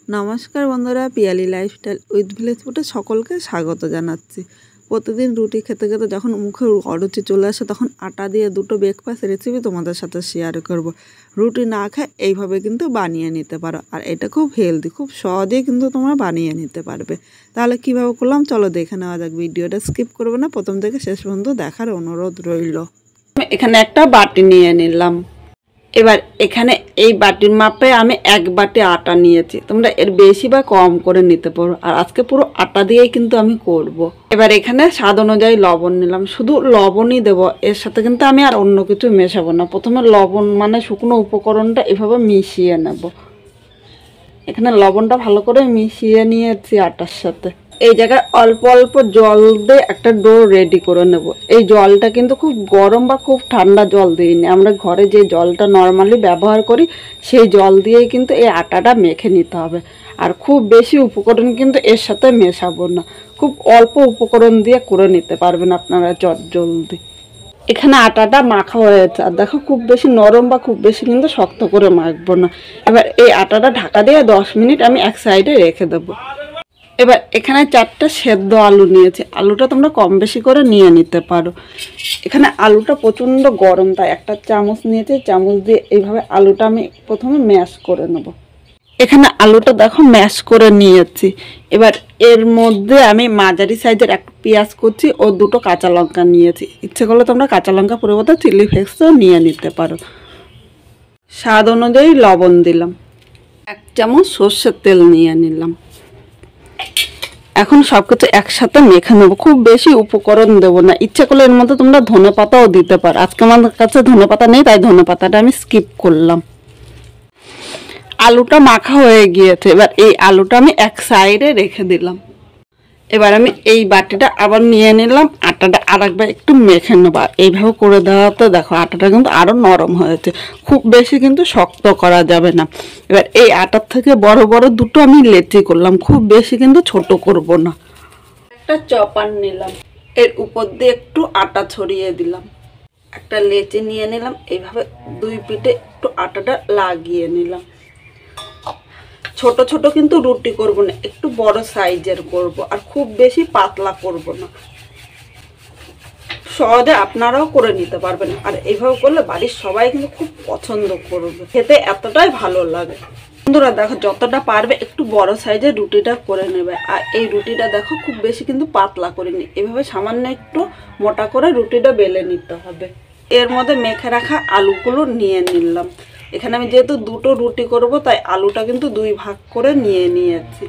नमस्कार बंधुरा Piyali lifestyle with village ফুডে সকলকে স্বাগত জানাচ্ছি। প্রতিদিন রুটি খেতে খেতে যখন মুখে অরুচি চলে আসে তখন আটা দিয়ে দুটো ব্রেকফাস্ট রেসিপি তোমাদের সাথে শেয়ার করব। রুটি না খায় এইভাবে কিন্তু বানিয়ে নিতে পারো, আর এটা খুব হেলদি, খুব সহজেই কিন্তু তোমরা বানিয়ে নিতে পারবে। তাহলে কিভাবে করলাম চলো দেখে নেওয়া যাক। ভিডিওটা স্কিপ করবে না, প্রথম থেকে শেষ পর্যন্ত দেখার অনুরোধ রইল। এখানে একটা বাটি নিয়ে নিলাম। এবার এখানে এই বাটির মাপে আমি এক বাটি আটা নিয়েছি, তোমরা এর বেশি বা কম করে নিতে পারো। আর আজকে পুরো আটা দিয়েই কিন্তু আমি করব। এবার এখানে স্বাদ অনুযায়ী লবণ নিলাম, শুধু লবণই দেব, এর সাথে কিন্তু আমি আর অন্য কিছু মেশাবো না। প্রথমে লবণ মানে শুকনো উপকরণটা এভাবে মিশিয়ে নেব। এখানে লবণটা ভালো করে মিশিয়ে নিয়েছি আটার সাথে। এই জায়গায় অল্প অল্প জল দিয়ে একটা ডো রেডি করে নেব। এই জলটা কিন্তু খুব গরম বা খুব ঠান্ডা জল দিইনি, আমরা ঘরে যে জলটা নর্মালি ব্যবহার করি সেই জল দিয়েই কিন্তু এই আটাটা মেখে নিতে হবে। আর খুব বেশি উপকরণ কিন্তু এর সাথে মেশাবো না, খুব অল্প উপকরণ দিয়ে করে নিতে পারবেন আপনারা জলদি। এখানে আটাটা মাখা হয়েছে, আর দেখো খুব বেশি নরম বা খুব বেশি কিন্তু শক্ত করে মাখবো না। এবার এই আটাটা ঢাকা দিয়ে 10 মিনিট আমি এক সাইডে রেখে দেবো। এবার এখানে 4টা সেদ্ধ আলু নিয়েছি, আলুটা তোমরা কম বেশি করে নিয়ে নিতে পারো। এখানে আলুটা প্রচণ্ড গরম, তাই একটা চামচ নিয়েছি, চামচ দিয়ে এইভাবে আলুটা আমি প্রথমে ম্যাশ করে নেব। এখানে আলুটা দেখো ম্যাশ করে নিয়েছি। এবার এর মধ্যে আমি মাঝারি সাইজের একটা পেঁয়াজ করছি ও 2টো কাঁচা লঙ্কা নিয়েছি। ইচ্ছে করলে তোমরা কাঁচা লঙ্কা পরিবর্তে চিলি ফ্লেক্সও নিয়ে নিতে পারো। স্বাদ অনুযায়ী লবণ দিলাম, 1 চামচ সর্ষের তেল নিয়ে নিলাম। এখন সব কিছু একসাথে মেখে নেবো, খুব বেশি উপকরণ দেবো না। ইচ্ছা করলে এর মধ্যে তোমরা ধনে পাতাও দিতে পারো, আজকে আমার কাছে ধনে পাতা নেই তাই ধনে পাতাটা আমি স্কিপ করলাম। আলুটা মাখা হয়ে গিয়েছে, এবার এই আলুটা আমি এক সাইডে রেখে দিলাম। এবার আমি এই বাটিটা আবার নিয়ে নিলাম, আটাটা আরেকবার একটু মেখে নেবো। এইভাবে করে দেওয়াতে দেখো আটাটা কিন্তু আরও নরম হয়েছে, খুব বেশি কিন্তু শক্ত করা যাবে না। এবার এই আটার থেকে বড় বড় দুটো আমি লেচি করলাম, খুব বেশি কিন্তু ছোট করব না। একটা চপার নিলাম, এর উপর দিয়ে একটু আটা ছড়িয়ে দিলাম, একটা লেচি নিয়ে নিলাম, এইভাবে 2 পিঠে একটু আটাটা লাগিয়ে নিলাম। ছোট ছোট কিন্তু রুটি করব না, একটু বড় সাইজের করব, আর খুব বেশি পাতলা করব না। সহজে আপনারাও করে নিতে পারবেন, আর এইভাবে করলে বাড়ির সবাই কিন্তু খুব পছন্দ করবে, খেতে এতটাই ভালো লাগে। বন্ধুরা দেখো যতটা পারবে একটু বড় সাইজের রুটিটা করে নেবে। আর এই রুটিটা দেখো খুব বেশি কিন্তু পাতলা করিনি, এভাবে সামান্য একটু মোটা করে রুটিটা বেলে নিতে হবে। এর মধ্যে মেখে রাখা আলুগুলো নিয়ে নিলাম। এখানে আমি যেহেতু 2টো রুটি করব তাই আলুটা কিন্তু 2 ভাগ করে নিয়ে নিয়েছি।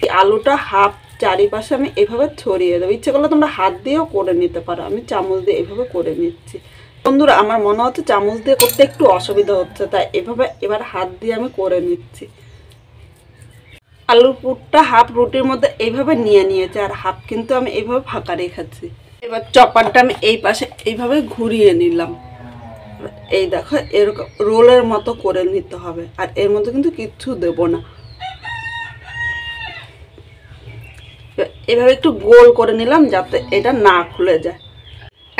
এই আলুটা হাফ চারিপাশে আমি এভাবে ছড়িয়ে দেবো। ইচ্ছে করলে তোমরা হাত দিয়েও করে নিতে পারো, আমি চামচ দিয়ে এভাবে করে নিচ্ছি। বন্ধুরা আমার মনে হচ্ছে চামচ দিয়ে করতে একটু অসুবিধা হচ্ছে, তাই এভাবে এবার হাত দিয়ে আমি করে নিচ্ছি। আলুর পুরটা হাফ রুটির মধ্যে এইভাবে নিয়ে নিয়েছি, আর হাফ কিন্তু আমি এইভাবে ফাঁকা রেখেছি। এবার চপারটা আমি এই পাশে এইভাবে ঘুরিয়ে নিলাম। এই দেখো এরকম রোলের মতো করে নিতে হবে, আর এর মধ্যে কিন্তু কিচ্ছু দেব না। এভাবে একটু গোল করে নিলাম যাতে এটা না খুলে যায়।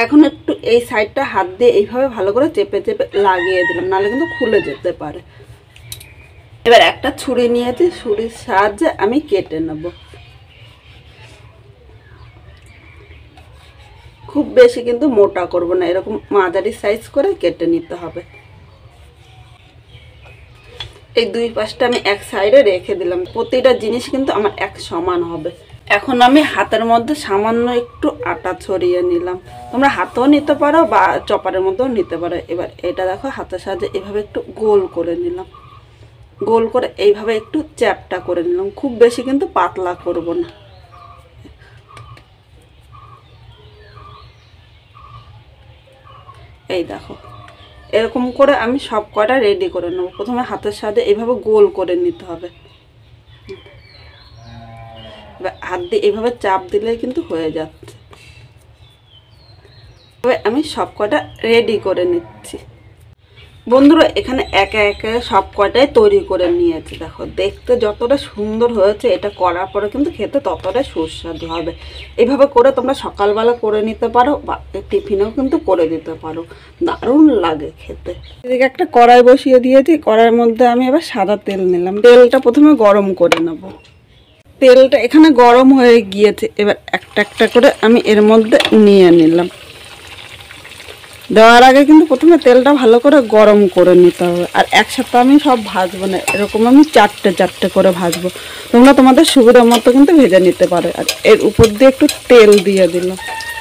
এখন একটু এই সাইডটা হাত দিয়ে এইভাবে ভালো করে চেপে চেপে লাগিয়ে দিলাম, নাহলে কিন্তু খুলে যেতে পারে। এবার একটা ছুরি নিয়েছি, ছুরির সাহায্যে আমি কেটে নেব। খুব বেশি কিন্তু মোটা করব না, এরকম মাঝারি সাইজ করে কেটে নিতে হবে। এই 2 পাশটা আমি এক সাইডে রেখে দিলাম, প্রতিটা জিনিস কিন্তু আমার এক সমান হবে। এখন আমি হাতের মধ্যে সামান্য একটু আটা ছড়িয়ে নিলাম, তোমরা হাতেও নিতে পারো বা চপারের মধ্যেও নিতে পারো। এবার এটা দেখো হাতের সাহায্যে এভাবে একটু গোল করে নিলাম, গোল করে এইভাবে একটু চ্যাপটা করে নিলাম, খুব বেশি কিন্তু পাতলা করব না। এই দেখো এরকম করে আমি সব কটা রেডি করে নেব। প্রথমে হাতের সাহায্যে এইভাবে গোল করে নিতে হবে, হাত দিয়ে এইভাবে চাপ দিলে কিন্তু হয়ে যাচ্ছে। তবে আমি সব কটা রেডি করে নিচ্ছি। বন্ধুরা এখানে একে একে সব কয়টাই তৈরি করে নিয়েছি। দেখো দেখতে যতটা সুন্দর হয়েছে, এটা করার পরে কিন্তু খেতে ততটাই সুস্বাদু হবে। এইভাবে করে তোমরা সকালবেলা করে নিতে পারো বা টিফিনেও কিন্তু করে দিতে পারো, দারুণ লাগে খেতে। এদিকে একটা কড়াই বসিয়ে দিয়েছি, কড়াইয়ের মধ্যে আমি এবার সাদা তেল নিলাম। তেলটা প্রথমে গরম করে নেব। তেলটা এখানে গরম হয়ে গিয়েছে, এবার একটা একটা করে আমি এর মধ্যে নিয়ে নিলাম। দেওয়ার আগে কিন্তু প্রথমে তেলটা ভালো করে গরম করে নিতে হবে। আর একসাথে আমি সব ভাজবো না, এরকম আমি চারটে চারটে করে ভাজবো। তোমরা তোমাদের সুবিধা মতো কিন্তু ভেজে নিতে পারো। আর এর উপর দিয়ে একটু তেল দিয়ে দিলাম,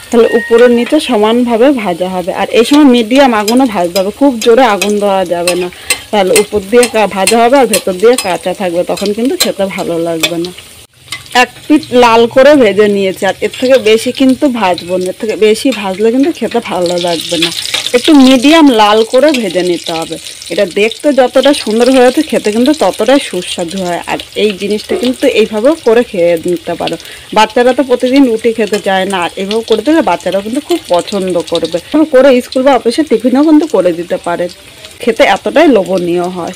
তাহলে উপরের নিচে সমানভাবে ভাজা হবে। আর এই সময় মিডিয়াম আগুনে ভাজতে হবে, খুব জোরে আগুন দেওয়া যাবে না, তাহলে উপর দিয়ে ভাজা হবে আর ভেতর দিয়ে কাঁচা থাকবে, তখন কিন্তু খেতে ভালো লাগবে না। এক পিঠ লাল করে ভেজে নিয়েছি, আর এর থেকে বেশি কিন্তু ভাজবো না, এর থেকে বেশি ভাজলে কিন্তু খেতে ভালো লাগবে না। একটু মিডিয়াম লাল করে ভেজে নিতে হবে। এটা দেখতে যতটা সুন্দর হয়েছে, খেতে কিন্তু ততটাই সুস্বাদু হয়। আর এই জিনিসটা কিন্তু এইভাবেও করে খেয়ে নিতে পারো। বাচ্চারা তো প্রতিদিন রুটি খেতে চায় না, আর এইভাবে করে দিলে বাচ্চারাও কিন্তু খুব পছন্দ করবে। করে স্কুল বা অফিসে টিফিনেও কিন্তু করে দিতে পারে, খেতে এতটাই লোভনীয় হয়।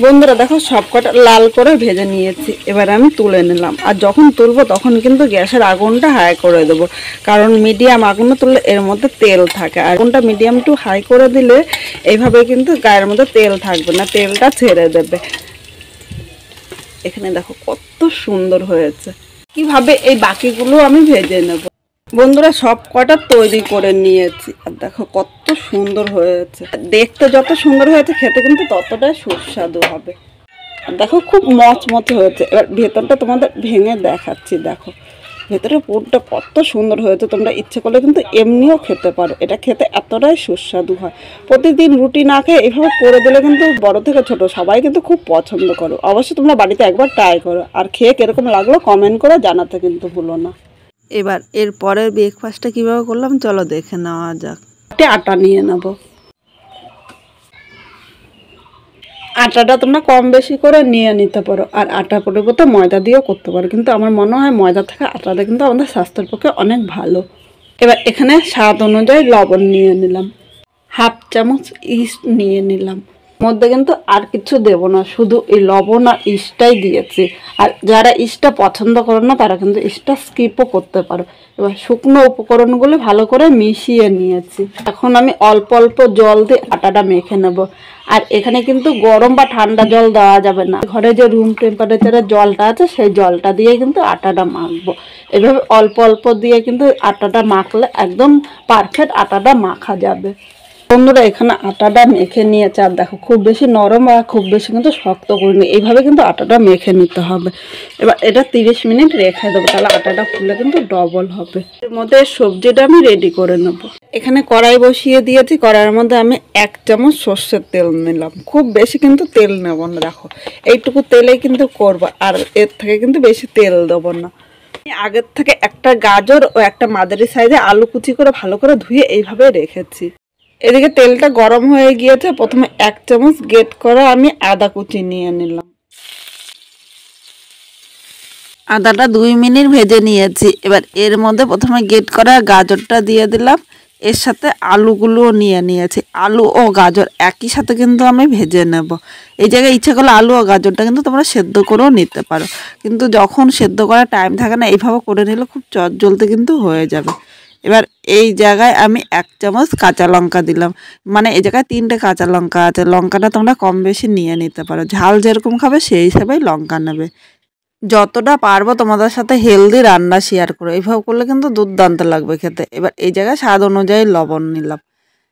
বন্ধুরা দেখো সবকটা লাল করে ভেজে নিয়েছি, এবার আমি তুলে নিলাম। আর যখন তুলবো তখন কিন্তু গ্যাসের আগুনটা হাই করে দেবো, কারণ মিডিয়াম আগুনে তুললে এর মধ্যে তেল থাকে। আগুনটা মিডিয়াম টু হাই করে দিলে এইভাবে কিন্তু গায়ের মধ্যে তেল থাকবে না, তেলটা ছেড়ে দেবে। এখানে দেখো কত সুন্দর হয়েছে। কিভাবে এই বাকিগুলো আমি ভেজে নেব। বন্ধুরা সব কটা তৈরি করে নিয়েছি, আর দেখো কত সুন্দর হয়েছে। দেখতে যত সুন্দর হয়েছে, খেতে কিন্তু ততটাই সুস্বাদু হবে। দেখো খুব মচমচে হয়েছে। এবার ভেতরটা তোমাদের ভেঙে দেখাচ্ছি। দেখো ভেতরে পুরটা কত সুন্দর হয়েছে। তোমরা ইচ্ছে করলে কিন্তু এমনিও খেতে পারো, এটা খেতে এতটাই সুস্বাদু হয়। প্রতিদিন রুটি না খেয়ে এভাবে করে দিলে কিন্তু বড় থেকে ছোট সবাই কিন্তু খুব পছন্দ করো। অবশ্যই তোমরা বাড়িতে একবার ট্রাই করো, আর খেয়ে কিরকম লাগলো কমেন্ট করে জানাতে কিন্তু ভুলো না। এবার এর পরের ব্রেকফাস্টটা কীভাবে করলাম চলো দেখে নেওয়া যাক। আটা নিয়ে নেবো। আটাটা তোমরা কম বেশি করে নিয়ে নিতে পারো, আর আটা পরিবর্তে ময়দা দিয়েও করতে পারো, কিন্তু আমার মনে হয় ময়দা থেকে আটাটা কিন্তু আমাদের স্বাস্থ্যের পক্ষে অনেক ভালো। এবার এখানে স্বাদ অনুযায়ী লবণ নিয়ে নিলাম, হাফ চামচ ইস্ট নিয়ে নিলাম। মধ্যে কিন্তু আর কিছু দেব না, শুধু এই লবণ আর ইস্টটাই দিয়েছি। আর যারা ইস্টটা পছন্দ করো না তারা কিন্তু ইস্টটা স্কিপও করতে পারো। এবার শুকনো উপকরণগুলো ভালো করে মিশিয়ে নিয়েছি। এখন আমি অল্প অল্প জল দিয়ে আটাটা মেখে নেব। আর এখানে কিন্তু গরম বা ঠান্ডা জল দেওয়া যাবে না, ঘরে যে রুম টেম্পারেচারের জলটা আছে সেই জলটা দিয়ে কিন্তু আটাটা মাখবো। এভাবে অল্প অল্প দিয়ে কিন্তু আটাটা মাখলে একদম পারফেক্ট আটাটা মাখা যাবে। বন্ধুরা এখানে আটাটা মেখে নিয়েছে, আর দেখো খুব বেশি নরম আর খুব বেশি কিন্তু শক্ত করিনি, এইভাবে কিন্তু আটাটা মেখে নিতে হবে। এবার এটা 30 মিনিট রেখে দেবো, তাহলে আটাটা ফুলে কিন্তু ডবল হবে। এর মধ্যে সবজিটা আমি রেডি করে নেব। এখানে কড়াই বসিয়ে দিয়েছি, কড়াইয়ের মধ্যে আমি 1 চামচ সর্ষের তেল নিলাম। খুব বেশি কিন্তু তেল নেব না, দেখো এইটুকু তেলেই কিন্তু করবো, আর এর থেকে কিন্তু বেশি তেল দেবো না। আগের থেকে একটা গাজর ও একটা মাঝারি সাইজে আলু কুচি করে ভালো করে ধুয়ে এইভাবে রেখেছি। এদিকে তেলটা গরম হয়ে গিয়েছে, প্রথমে 1 চামচ গ্রেট করা আমি আদা কুচি নিয়ে নিলাম। আদাটা 2 মিনিট ভেজে নিয়েছি। এবার এর মধ্যে প্রথমে গ্রেট করা গাজরটা দিয়ে দিলাম, এর সাথে আলুগুলোও নিয়ে নিয়েছি। আলু ও গাজর একই সাথে কিন্তু আমি ভেজে নেব। এই জায়গায় ইচ্ছা করলে আলু ও গাজরটা কিন্তু তোমরা সেদ্ধ করেও নিতে পারো, কিন্তু যখন সেদ্ধ করার টাইম থাকে না এইভাবে করে নিলে খুব চটজলদি কিন্তু হয়ে যাবে। এবার এই জায়গায় আমি 1 চামচ কাঁচা লঙ্কা দিলাম, মানে এই জায়গায় 3টে কাঁচা লঙ্কা আছে। লঙ্কাটা তোমরা কম বেশি নিয়ে নিতে পারো, ঝাল যেরকম খাবে সেই হিসাবেই লঙ্কা নেবে। যতটা পারবো তোমাদের সাথে হেলদি রান্না শেয়ার করো, এইভাবে করলে কিন্তু দুর্দান্ত লাগবে খেতে। এবার এই জায়গায় স্বাদ অনুযায়ী লবণ নিলাম।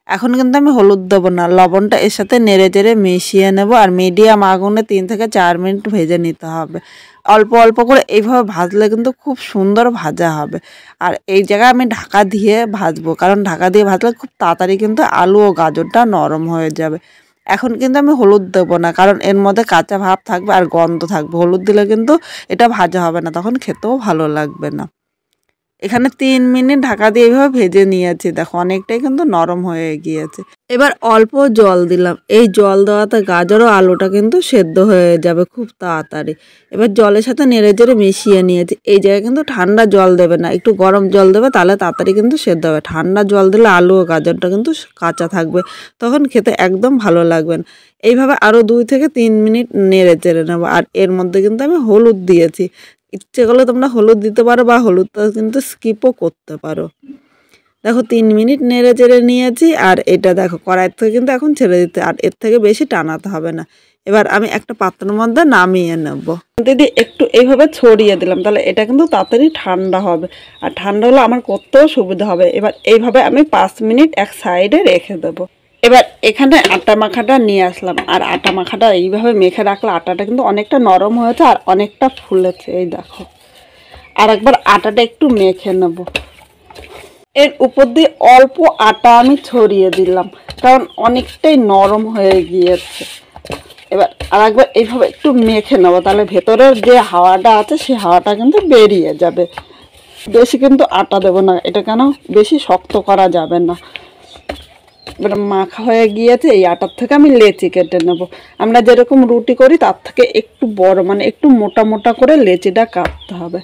এখন কিন্তু আমি হলুদ দেবো না, লবণটা এর সাথে নেড়ে চেড়ে মিশিয়ে নেব। আর মিডিয়াম আগুনে 3 থেকে 4 মিনিট ভেজে নিতে হবে। অল্প অল্প করে এইভাবে ভাজলে কিন্তু খুব সুন্দর ভাজা হবে। আর এই জায়গায় আমি ঢাকা দিয়ে ভাজবো, কারণ ঢাকা দিয়ে ভাজলে খুব তাড়াতাড়ি কিন্তু আলু ও গাজরটা নরম হয়ে যাবে। এখন কিন্তু আমি হলুদ দেবো না, কারণ এর মধ্যে কাঁচা ভাব থাকবে আর গন্ধ থাকবে। হলুদ দিলে কিন্তু এটা ভাজা হবে না, তখন খেতেও ভালো লাগবে না। এখানে 3 মিনিট ঢাকা দিয়ে এইভাবে ভেজে নিয়েছি। দেখো অনেকটাই কিন্তু নরম হয়ে গিয়েছে। এবার অল্প জল দিলাম। এই জল দেওয়াতে গাজর ও আলুটা কিন্তু সেদ্ধ হয়ে যাবে খুব তাড়াতাড়ি। এবার জলের সাথে নেড়ে চেড়ে মিশিয়ে নিয়েছি। এই জায়গায় কিন্তু ঠান্ডা জল দেবে না, একটু গরম জল দেবে, তাহলে তাড়াতাড়ি কিন্তু সেদ্ধ হবে। ঠান্ডা জল দিলে আলু ও গাজরটা কিন্তু কাঁচা থাকবে, তখন খেতে একদম ভালো লাগবে না। এইভাবে আরও 2 থেকে 3 মিনিট নেড়ে চেড়ে নেবো। আর এর মধ্যে কিন্তু আমি হলুদ দিয়েছি। ইচ্ছে করলে তোমরা হলুদ দিতে পারো বা হলুদটা কিন্তু স্কিপও করতে পারো। দেখো 3 মিনিট নেড়ে চেড়ে নিয়েছি। আর এটা দেখো কড়াইয়ের থেকে কিন্তু এখন ছেড়ে দিতে, আর এর থেকে বেশি টানাতে হবে না। এবার আমি একটা পাত্রের মধ্যে নামিয়ে নেব। দিদি একটু এইভাবে ছড়িয়ে দিলাম, তাহলে এটা কিন্তু তাড়াতাড়ি ঠান্ডা হবে, আর ঠান্ডা হলে আমার করতেও সুবিধা হবে। এবার এইভাবে আমি 5 মিনিট এক সাইডে রেখে দেবো। এবার এখানে আটা মাখাটা নিয়ে আসলাম, আর আটা মাখাটা এইভাবে মেখে রাখলে আটাটা কিন্তু অনেকটা নরম হয়েছে আর অনেকটা ফুলেছে। এই দেখো, আর একবার আটাটা একটু মেখে নেব। এর উপর দিয়ে অল্প আটা আমি ছড়িয়ে দিলাম, কারণ অনেকটাই নরম হয়ে গিয়েছে। এবার আর একবার এইভাবে একটু মেখে নেবো, তাহলে ভেতরের যে হাওয়াটা আছে সেই হাওয়াটা কিন্তু বেরিয়ে যাবে। বেশি কিন্তু আটা দেবো না, এটা কেন বেশি শক্ত করা যাবে না। এবার মাখা হয়ে গিয়েছে, এই আটার থেকে আমি লেচি কেটে নেব। আমরা যেরকম রুটি করি তার থেকে একটু বড়, মানে একটু মোটা মোটা করে লেচিটা কাটতে হবে।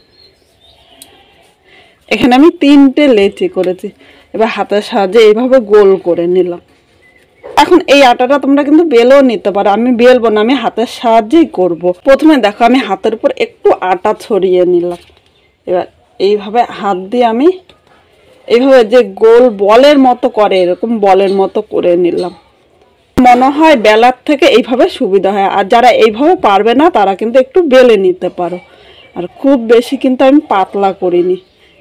এখানে আমি 3টে লেচি করেছি। এবার হাতের সাহায্যে এইভাবে গোল করে নিলাম। এখন এই আটাটা তোমরা কিন্তু বেলেও নিতে পারো, আমি বেলবো না, আমি হাতের সাহায্যেই করব। প্রথমে দেখো আমি হাতের উপর একটু আটা ছড়িয়ে নিলাম। এবার এইভাবে হাত দিয়ে আমি এইভাবে যে গোল বলের মতো করে, এরকম বলের মতো করে নিলাম। মনে হয় বেলার থেকে এইভাবে সুবিধা হয়। আর যারা এইভাবে পারবে না তারা কিন্তু একটু বেলে নিতে পারো। আর খুব বেশি কিন্তু আমি পাতলা করিনি,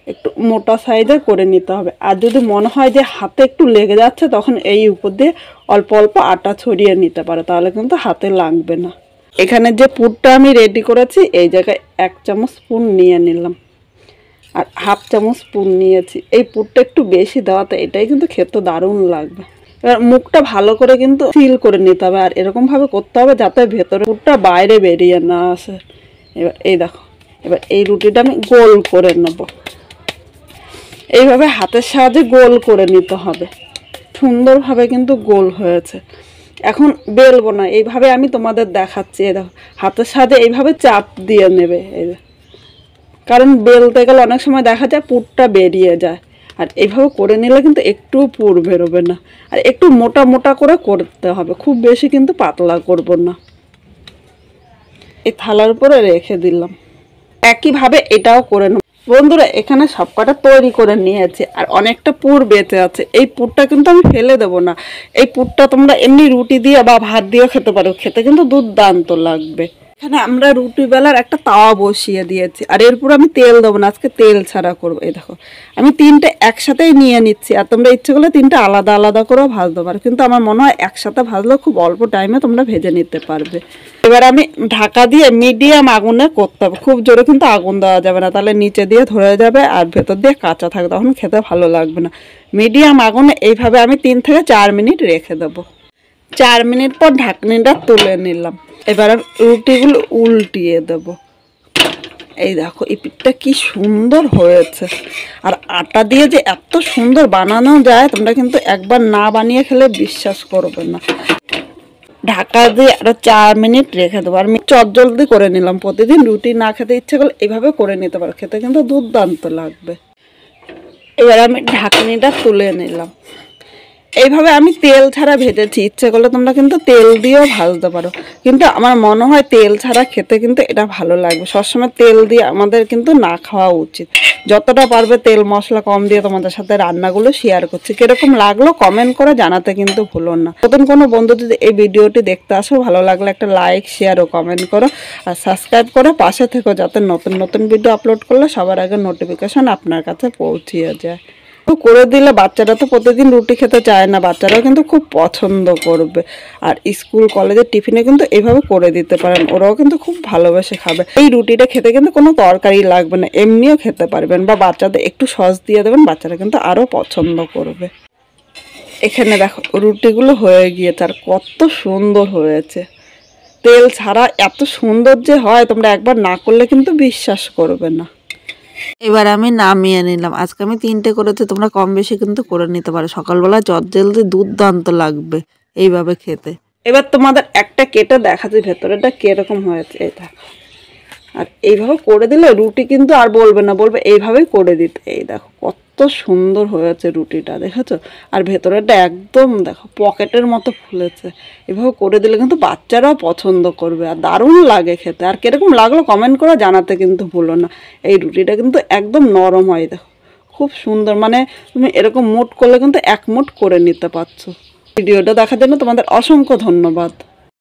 একটু মোটা সাইজের করে নিতে হবে। আর যদি মনে হয় যে হাতে একটু লেগে যাচ্ছে, তখন এই উপর দিয়ে অল্প অল্প আটা ছড়িয়ে নিতে পারো, তাহলে কিন্তু হাতে লাগবে না। এখানে যে পুরটা আমি রেডি করেছি, এই জায়গায় 1 চামচ পুর নিয়ে নিলাম, আর 1/2 চামচ পুর নিয়েছি। এই পুরটা একটু বেশি দেওয়াতে এটাই কিন্তু খেতে দারুণ লাগবে। এবার মুখটা ভালো করে কিন্তু সিল করে নিতে হবে, আর এরকমভাবে করতে হবে যাতে ভেতরে পুরটা বাইরে বেরিয়ে না আসে। এবার এই দেখো, এবার এই রুটিটা আমি গোল করে নেব। এইভাবে হাতের সাহায্যে গোল করে নিতে হবে। সুন্দরভাবে কিন্তু গোল হয়েছে। এখন বেলবো না, এইভাবে আমি তোমাদের দেখাচ্ছি। এই দেখো, হাতের সাহায্যে এইভাবে চাপ দিয়ে নেবে। এই কারণ বেলতে গেলে অনেক সময় দেখা যায় পুরটা বেরিয়ে যায়, আর এইভাবে করে নিলে কিন্তু একটু পুর বেরোবে না। আর একটু মোটা মোটা করে করতে হবে, খুব বেশি কিন্তু পাতলা করব না। এই থালার উপরে রেখে দিলাম। একইভাবে এটাও করে নেব। বন্ধুরা, এখানে সবকটা তৈরি করে নিয়েছি, আর অনেকটা পুর বেঁচে আছে। এই পুরটা কিন্তু আমি ফেলে দেবো না। এই পুরটা তোমরা এমনি রুটি দিয়ে বা ভাত দিয়েও খেতে পারো, খেতে কিন্তু দুর্দান্ত লাগবে। এখানে আমরা রুটি বেলার একটা তাওয়া বসিয়ে দিয়েছি, আর এরপর আমি তেল দেবো না, আজকে তেল ছাড়া করবো। এই দেখো, আমি 3টে একসাথেই নিয়ে নিচ্ছি। আর তোমরা ইচ্ছে করলে 3টে আলাদা আলাদা করেও ভাজতে পারো, কিন্তু আমার মনে হয় একসাথে ভাজলেও খুব অল্প টাইমে তোমরা ভেজে নিতে পারবে। এবার আমি ঢাকা দিয়ে মিডিয়াম আগুনে করতে হবে, খুব জোরে কিন্তু আগুন দেওয়া যাবে না, তাহলে নিচে দিয়ে ধরে যাবে আর ভেতর দিয়ে কাঁচা থাকবে, তখন খেতে ভালো লাগবে না। মিডিয়াম আগুনে এইভাবে আমি 3 থেকে 4 মিনিট রেখে দেবো। 4 মিনিট পর ঢাকনিটা তুলে নিলাম। এবার আমি রুটিগুলো উল্টিয়ে দেব। এই দেখো, এই পিঠটা কি সুন্দর হয়েছে। আর আটা দিয়ে যে এত সুন্দর বানানো যায়, তোমরা কিন্তু একবার না বানিয়ে খেলে বিশ্বাস করবে না। ঢাকা দিয়ে আরো 4 মিনিট রেখে দেবো। আর আমি চটজলদি করে নিলাম। প্রতিদিন রুটি না খেতে ইচ্ছে করলে এইভাবে করে নিতে পারো, খেতে কিন্তু দুর্দান্ত লাগবে। এবার আমি ঢাকনিটা তুলে নিলাম। এইভাবে আমি তেল ছাড়া ভেজেছি, ইচ্ছে করলে তোমরা কিন্তু তেল দিয়েও ভাজতে পারো, কিন্তু আমার মনে হয় তেল ছাড়া খেতে কিন্তু এটা ভালো লাগবে। সবসময় তেল দিয়ে আমাদের কিন্তু না খাওয়া উচিত। যতটা পারবে তেল মশলা কম দিয়ে তোমাদের সাথে রান্নাগুলো শেয়ার করছি। কিরকম লাগলো কমেন্ট করে জানাতে কিন্তু ভুলো না। নতুন কোনো বন্ধু যদি এই ভিডিওটি দেখতে আসো, ভালো লাগলে একটা লাইক শেয়ার ও কমেন্ট করো, আর সাবস্ক্রাইব করে পাশে থেকো, যাতে নতুন নতুন ভিডিও আপলোড করলে সবার আগে নোটিফিকেশন আপনার কাছে পৌঁছিয়ে যায়। করে দিলে বাচ্চারা তো প্রতিদিন রুটি খেতে চায় না, বাচ্চারাও কিন্তু খুব পছন্দ করবে। আর স্কুল কলেজের টিফিনে কিন্তু এইভাবে করে দিতে পারেন, ওরাও কিন্তু খুব ভালোবেসে খাবে। এই রুটিটা খেতে কিন্তু কোনো তরকারি লাগবে না, এমনিও খেতে পারবেন, বা বাচ্চাদের একটু সস দিয়ে দেবেন, বাচ্চারা কিন্তু আরও পছন্দ করবে। এখানে দেখো রুটিগুলো হয়ে গিয়েছে, আর কত সুন্দর হয়েছে। তেল ছাড়া এত সুন্দর যে হয়, তোমরা একবার না করলে কিন্তু বিশ্বাস করবে না। এবার আমি নামিয়ে নিলাম। আজকে আমি 3টে করেছি, তোমরা কম বেশি কিন্তু করে নিতে পারো। সকালবেলা চটজলদি দুর্দান্ত লাগবে এইভাবে খেতে। এবার তোমাদের একটা কেটে দেখাচ্ছি ভেতরেটা কিরকম হয়েছে। এই দেখো, আর এইভাবে করে দিলে রুটি কিন্তু আর বলবে না, বলবে এইভাবেই করে দিতে। এই দেখো কত সুন্দর হয়েছে রুটিটা, দেখেছো? আর ভেতরেটা একদম দেখো পকেটের মতো ফুলেছে। এভাবে করে দিলে কিন্তু বাচ্চারাও পছন্দ করবে, আর দারুণ লাগে খেতে। আর কিরকম লাগলো কমেন্ট করে জানাতে কিন্তু ভুলো না। এই রুটিটা কিন্তু একদম নরম হয়, দেখো খুব সুন্দর, মানে তুমি এরকম মুঠ করলে কিন্তু 1 মুঠ করে নিতে পারছো। ভিডিওটা দেখার জন্য তোমাদের অসংখ্য ধন্যবাদ।